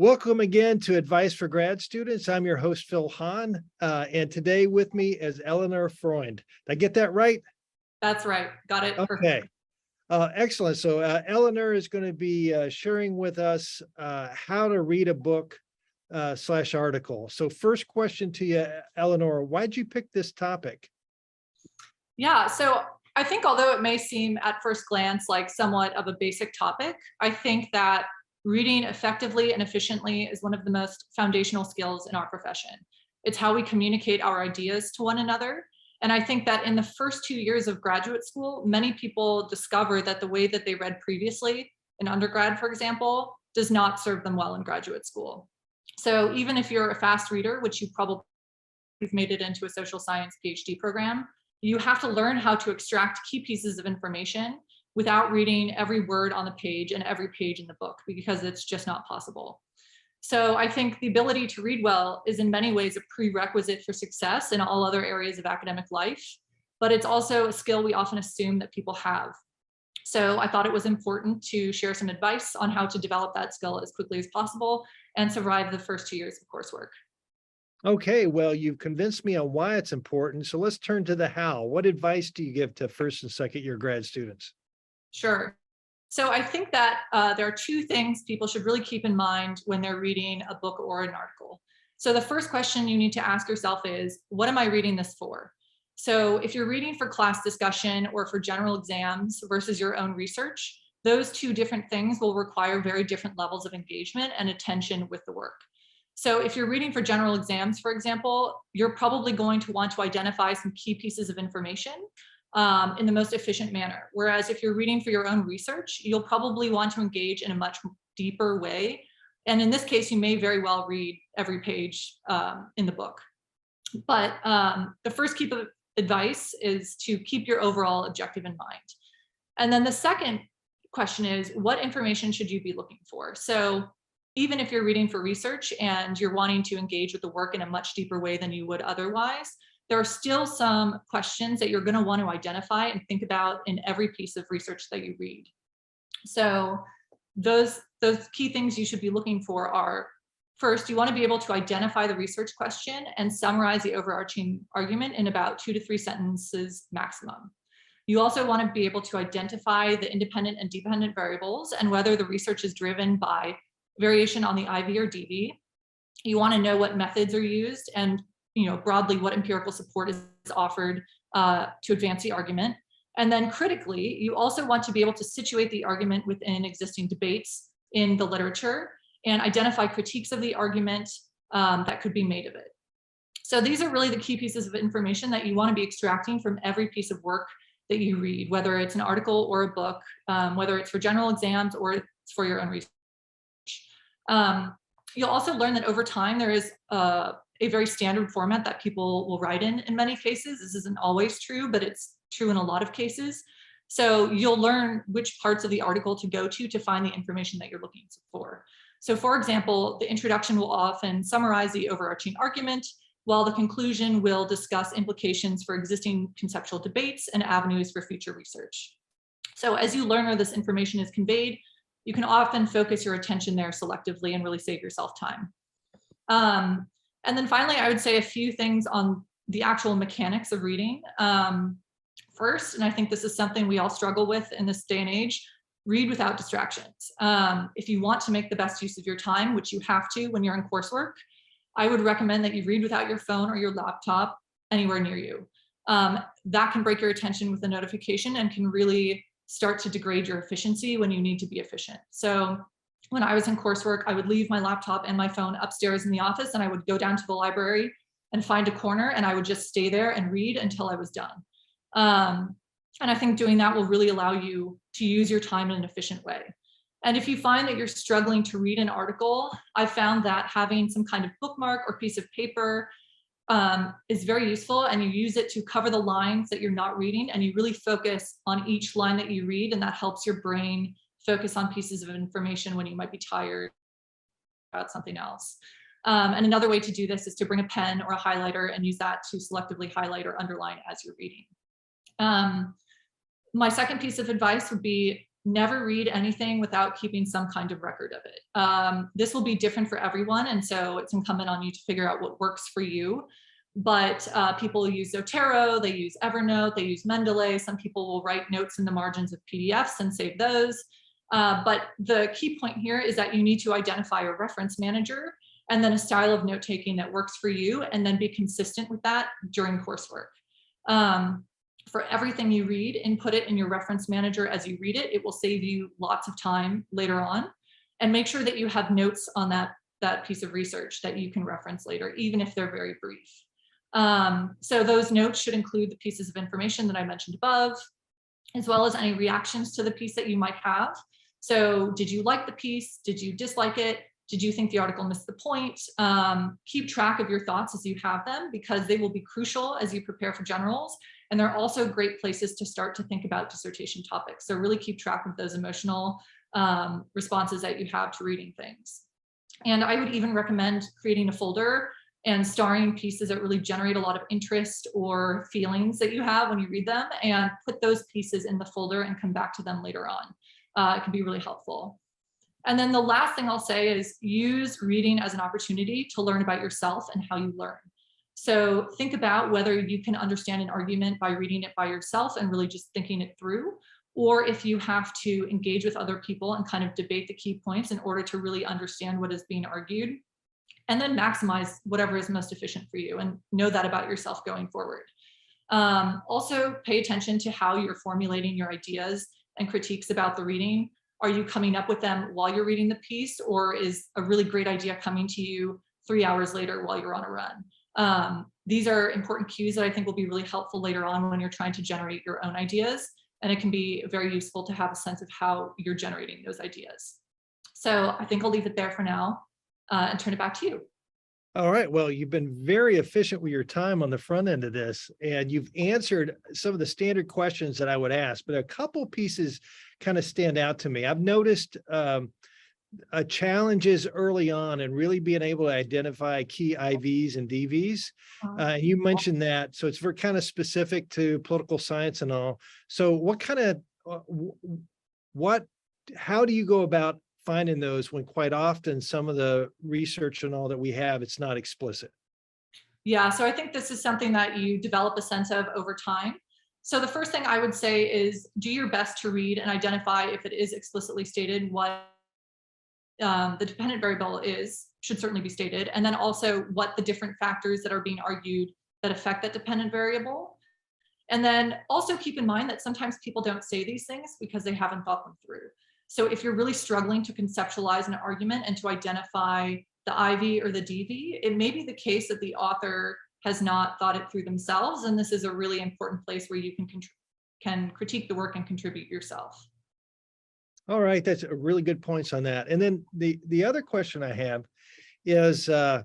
Welcome again to Advice for Grad Students. I'm your host, Phil Hahn, and today with me is Eleanor Freund. Did I get that right? That's right. Got it. Okay. Excellent. So Eleanor is going to be sharing with us how to read a book / article. So first question to you, Eleanor, why'd you pick this topic? Yeah, so I think although it may seem at first glance like somewhat of a basic topic, I think that reading effectively and efficiently is one of the most foundational skills in our profession. It's how we communicate our ideas to one another. And I think that in the first 2 years of graduate school, many people discover that the way that they read previously in undergrad, for example, does not serve them well in graduate school. So even if you're a fast reader, which you probably have made it into a social science PhD program, you have to learn how to extract key pieces of information without reading every word on the page and every page in the book, because it's just not possible. So I think the ability to read well is in many ways a prerequisite for success in all other areas of academic life, but it's also a skill we often assume that people have. So I thought it was important to share some advice on how to develop that skill as quickly as possible and survive the first 2 years of coursework. Okay, well, you've convinced me on why it's important. So let's turn to the how. What advice do you give to first and second year grad students? Sure. So I think that there are two things people should really keep in mind when they're reading a book or an article. So the first question you need to ask yourself is, what am I reading this for? So if you're reading for class discussion or for general exams versus your own research, those two different things will require very different levels of engagement and attention with the work. So if you're reading for general exams, for example, you're probably going to want to identify some key pieces of information in the most efficient manner. Whereas if you're reading for your own research, you'll probably want to engage in a much deeper way. And in this case, you may very well read every page in the book. But the first key of advice is to keep your overall objective in mind. And then the second question is, what information should you be looking for? So even if you're reading for research and you're wanting to engage with the work in a much deeper way than you would otherwise, there are still some questions that you're going to want to identify and think about in every piece of research that you read. So those key things you should be looking for are, first, you want to be able to identify the research question and summarize the overarching argument in about 2 to 3 sentences maximum. You also want to be able to identify the independent and dependent variables and whether the research is driven by variation on the IV or DV. You want to know what methods are used and broadly what empirical support is offered to advance the argument. And then critically, you also want to be able to situate the argument within existing debates in the literature and identify critiques of the argument that could be made of it. So these are really the key pieces of information that you want to be extracting from every piece of work that you read, whether it's an article or a book, whether it's for general exams or it's for your own research. You'll also learn that over time there is a very standard format that people will write in many cases. This isn't always true, but it's true in a lot of cases. So you'll learn which parts of the article to go to find the information that you're looking for. So for example, the introduction will often summarize the overarching argument, while the conclusion will discuss implications for existing conceptual debates and avenues for future research. So as you learn where this information is conveyed, you can often focus your attention there selectively and really save yourself time. And then finally, I would say a few things on the actual mechanics of reading. First, and I think this is something we all struggle with in this day and age, read without distractions. If you want to make the best use of your time, which you have to when you're in coursework, I would recommend that you read without your phone or your laptop anywhere near you. That can break your attention with a notification and can really start to degrade your efficiency when you need to be efficient. So when I was in coursework, I would leave my laptop and my phone upstairs in the office, and I would go down to the library and find a corner, and I would just stay there and read until I was done. And I think doing that will really allow you to use your time in an efficient way. And if you find that you're struggling to read an article, I found that having some kind of bookmark or piece of paper is very useful, and you use it to cover the lines that you're not reading, and you really focus on each line that you read, and that helps your brain focus on pieces of information when you might be tired about something else. And another way to do this is to bring a pen or a highlighter and use that to selectively highlight or underline as you're reading. My second piece of advice would be never read anything without keeping some kind of record of it. This will be different for everyone, and so it's incumbent on you to figure out what works for you. But people use Zotero, they use Evernote, they use Mendeley. Some people will write notes in the margins of PDFs and save those. But the key point here is that you need to identify a reference manager and then a style of note-taking that works for you, and then be consistent with that during coursework. For everything you read, input it in your reference manager as you read it. It will save you lots of time later on. And make sure that you have notes on that piece of research that you can reference later, even if they're very brief. So those notes should include the pieces of information that I mentioned above, as well as any reactions to the piece that you might have. So did you like the piece? Did you dislike it? Did you think the article missed the point? Keep track of your thoughts as you have them, because they will be crucial as you prepare for generals. And they're also great places to start to think about dissertation topics. So really keep track of those emotional responses that you have to reading things. And I would even recommend creating a folder and starring pieces that really generate a lot of interest or feelings that you have when you read them, and put those pieces in the folder and come back to them later on. It can be really helpful. And then the last thing I'll say is use reading as an opportunity to learn about yourself and how you learn. So think about whether you can understand an argument by reading it by yourself and really just thinking it through, or if you have to engage with other people and kind of debate the key points in order to really understand what is being argued, and then maximize whatever is most efficient for you, and know that about yourself going forward. Also pay attention to how you're formulating your ideas and critiques about the reading. Are you coming up with them while you're reading the piece, or is a really great idea coming to you 3 hours later while you're on a run? These are important cues that I think will be really helpful later on when you're trying to generate your own ideas. And it can be very useful to have a sense of how you're generating those ideas. So I think I'll leave it there for now and turn it back to you. All right. Well, you've been very efficient with your time on the front end of this, and you've answered some of the standard questions that I would ask, but a couple pieces kind of stand out to me. I've noticed challenges early on and really being able to identify key IVs and DVs. You mentioned that, so it's very kind of specific to political science and all. So what kind of, how do you go about finding those when quite often some of the research and all that we have, it's not explicit? Yeah, so I think this is something that you develop a sense of over time. So the first thing I would say is do your best to read and identify if it is explicitly stated what the dependent variable should certainly be stated, and then also what the different factors that are being argued that affect that dependent variable. And then also keep in mind that sometimes people don't say these things because they haven't thought them through. So if you're really struggling to conceptualize an argument and to identify the IV or the DV, it may be the case that the author has not thought it through themselves. And this is a really important place where you can critique the work and contribute yourself. All right, that's a really good points on that. And then the other question I have is, I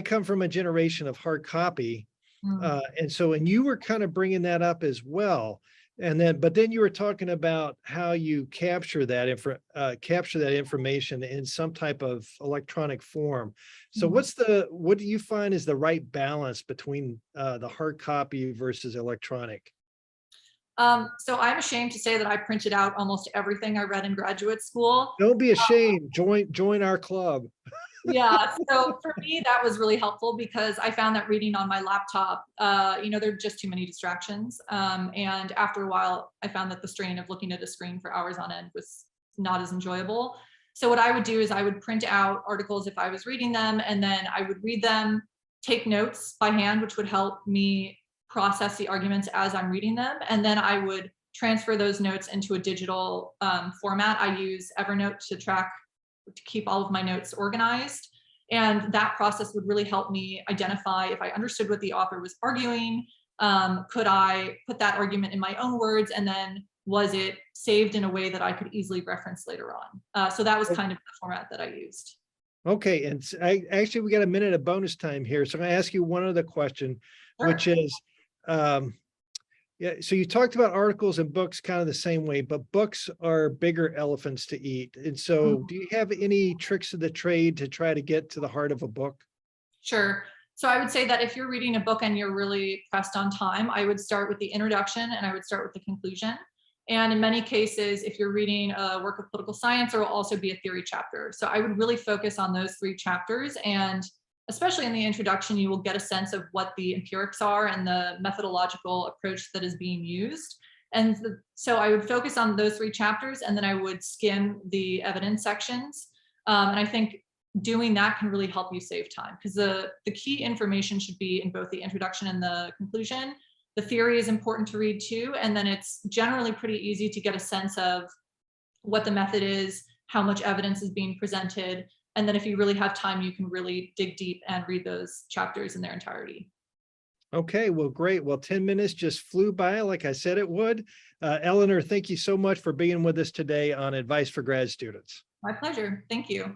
come from a generation of hard copy, and you were kind of bringing that up as well. But then you were talking about how you capture that information in some type of electronic form. So what do you find is the right balance between the hard copy versus electronic? So I'm ashamed to say that I printed out almost everything I read in graduate school. Don't be ashamed. Join our club. Yeah, so for me, that was really helpful because I found that reading on my laptop, there are just too many distractions. And after a while, I found that the strain of looking at a screen for hours on end was not as enjoyable. So what I would do is I would print out articles if I was reading them, and then I would read them, take notes by hand, which would help me process the arguments as I'm reading them. And then I would transfer those notes into a digital format. I use Evernote to keep all of my notes organized. And that process would really help me identify if I understood what the author was arguing, could I put that argument in my own words, and then was it saved in a way that I could easily reference later on? So that was kind of the format that I used. Okay, and actually we got a minute of bonus time here. So I'm gonna ask you one other question, Sure. which is, so you talked about articles and books kind of the same way, but books are bigger elephants to eat. And so do you have any tricks of the trade to try to get to the heart of a book? Sure. So I would say that if you're reading a book and you're really pressed on time, I would start with the introduction and I would start with the conclusion. And in many cases, if you're reading a work of political science, there will also be a theory chapter. So I would really focus on those 3 chapters. And especially in the introduction, you will get a sense of what the empirics are and the methodological approach that is being used. And so I would focus on those 3 chapters, and then I would skim the evidence sections. And I think doing that can really help you save time, because the key information should be in both the introduction and the conclusion. The theory is important to read too, and then it's generally pretty easy to get a sense of what the method is, how much evidence is being presented, and then if you really have time, you can really dig deep and read those chapters in their entirety. Okay, well, great. Well, 10 minutes just flew by like I said it would. Eleanor, thank you so much for being with us today on Advice for Grad Students. My pleasure. Thank you.